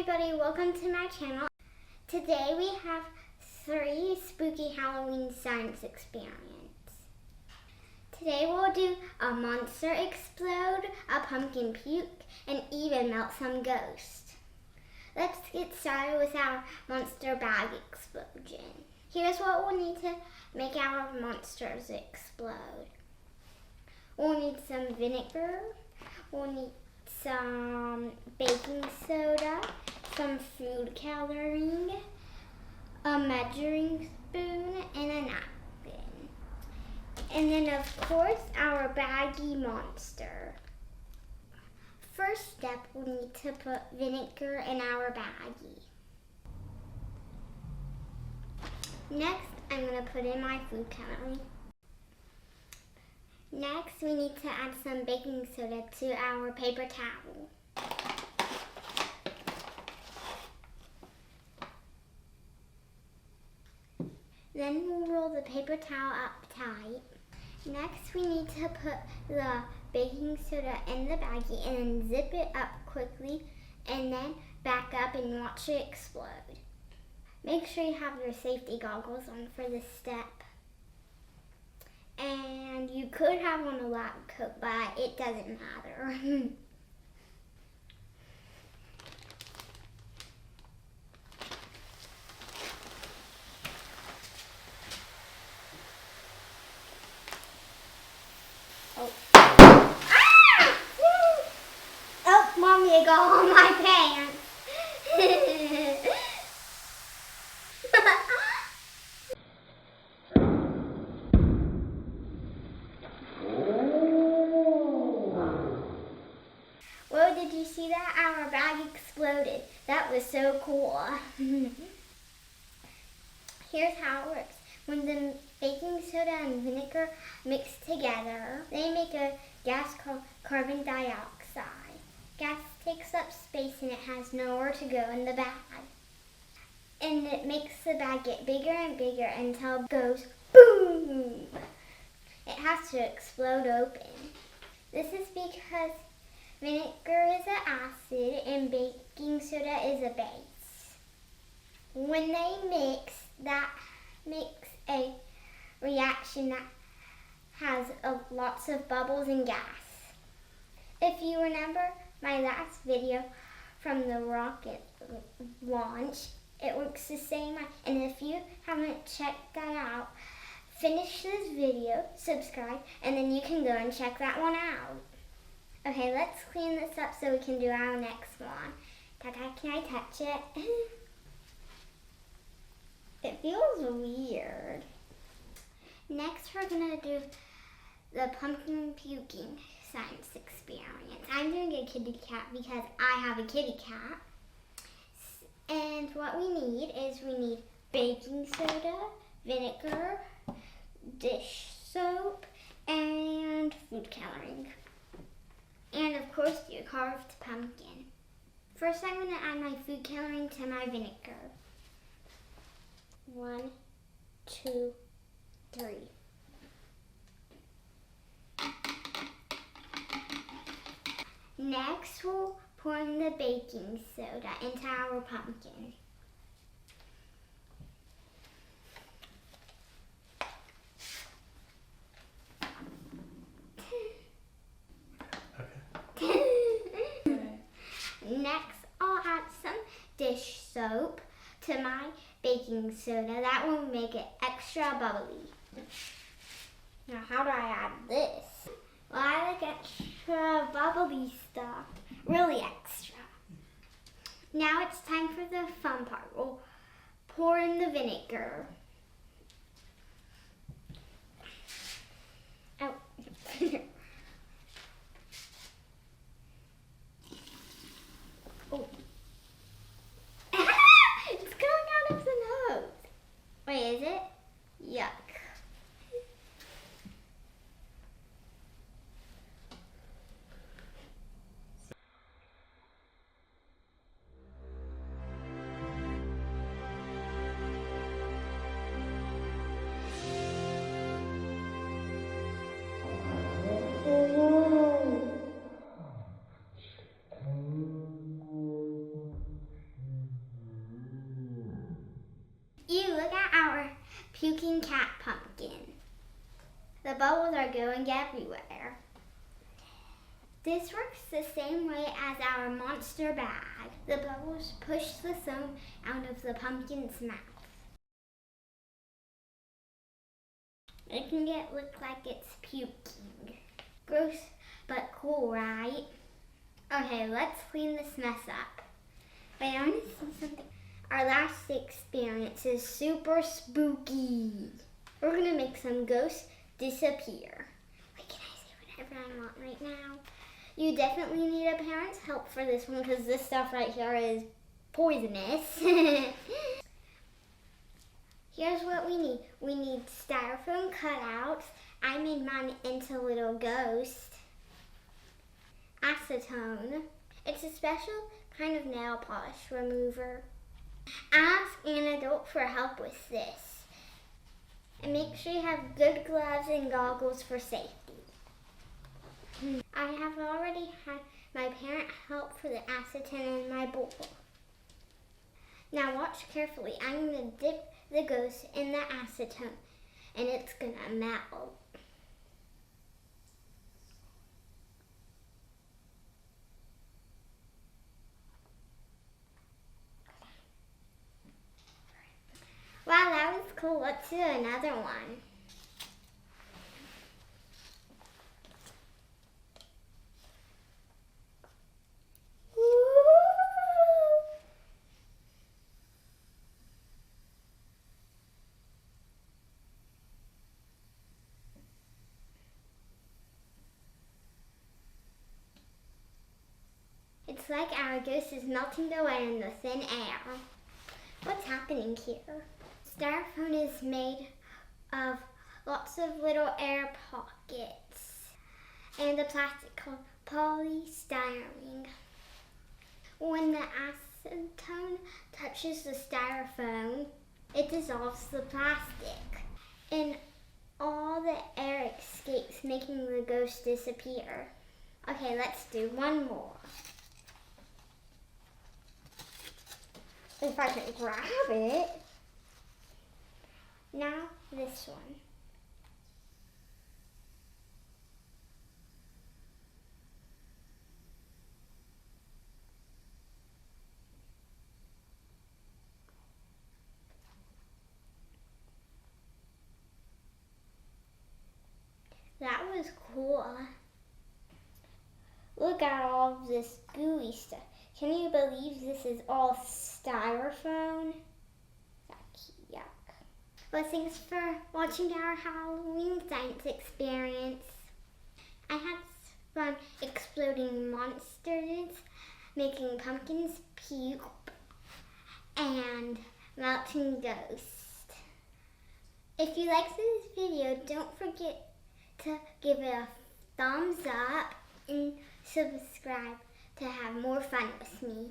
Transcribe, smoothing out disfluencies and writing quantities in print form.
everybody, welcome to my channel. Today we have 3 spooky Halloween science experiments. Today we'll do a monster explode, a pumpkin puke, and even melt some ghosts. Let's get started with our Monster Baggie explosion. Here's what we'll need to make our monsters explode. We'll need some vinegar, we'll need some baking soda, some food coloring, a measuring spoon, and a napkin. And then of course our baggy monster. First step, we need to put vinegar in our baggie. Next, I'm going to put in my food coloring. Next, we need to add some baking soda to our paper towel. Then we'll roll the paper towel up tight. Next, we need to put the baking soda in the baggie and then zip it up quickly and then back up and watch it explode. Make sure you have your safety goggles on for this step. And you could have on a lab coat, but it doesn't matter. Oh. Ah! Oh, Mommy, it got on my pants. Whoa, did you see that? Our bag exploded. That was so cool. Here's how it works. When the baking soda and vinegar mix together, they make a gas called carbon dioxide. Gas takes up space and it has nowhere to go in the bag. And it makes the bag get bigger and bigger until it goes boom! It has to explode open. This is because vinegar is an acid and baking soda is a base. When they mix, that makes a reaction that has lots of bubbles and gas. If you remember my last video from the rocket launch, it works the same way. And if you haven't checked that out, finish this video, subscribe, and then you can go and check that one out. Okay, let's clean this up so we can do our next one. Tata, can I touch it? It feels weird. Next, we're gonna do the pumpkin puking science experiment. I'm doing a kitty cat because I have a kitty cat. And what we need is baking soda, vinegar, dish soap, and food coloring. And of course, your carved pumpkin. First, I'm going to add my food coloring to my vinegar. 1, 2, 3. Next, we'll pour in the baking soda into our pumpkin. Next, I'll add some dish soap to my baking soda. That will make it extra bubbly. Now, how do I add this? Well, I like extra bubbly stuff. Really extra. Now it's time for the fun part. We'll pour in the vinegar. Oh. Oh. It's coming out of the nose. Wait, is it? Yuck. Puking Pumpkin. The bubbles are going everywhere. This works the same way as our Monster Bag. The bubbles push the foam out of the pumpkin's mouth. Making it look like it's puking. Gross, but cool, right? Okay, let's clean this mess up. Wait, I want to see something. Our last experience is super spooky. We're gonna make some ghosts disappear. Wait, can I say whatever I want right now? You definitely need a parent's help for this one because this stuff right here is poisonous. Here's what we need. We need styrofoam cutouts. I made mine into a little ghost. Acetone. It's a special kind of nail polish remover. Ask an adult for help with this. And make sure you have good gloves and goggles for safety. I have already had my parent help for the acetone in my bowl. Now watch carefully. I'm going to dip the ghost in the acetone and it's going to melt. Wow, that was cool. Let's do another one. It's like our ghost is melting away in the thin air. What's happening here? Styrofoam is made of lots of little air pockets and a plastic called polystyrene. When the acetone touches the styrofoam, it dissolves the plastic and all the air escapes, making the ghost disappear. Okay, let's do one more. If I can grab it. Now this one. That was cool. Look at all of this gooey stuff. Can you believe this is all styrofoam? Yuck. Well, thanks for watching our Halloween science experience. I had fun exploding monsters, making pumpkins puke, and melting ghosts. If you liked this video, don't forget to give it a thumbs up and subscribe to have more fun with me.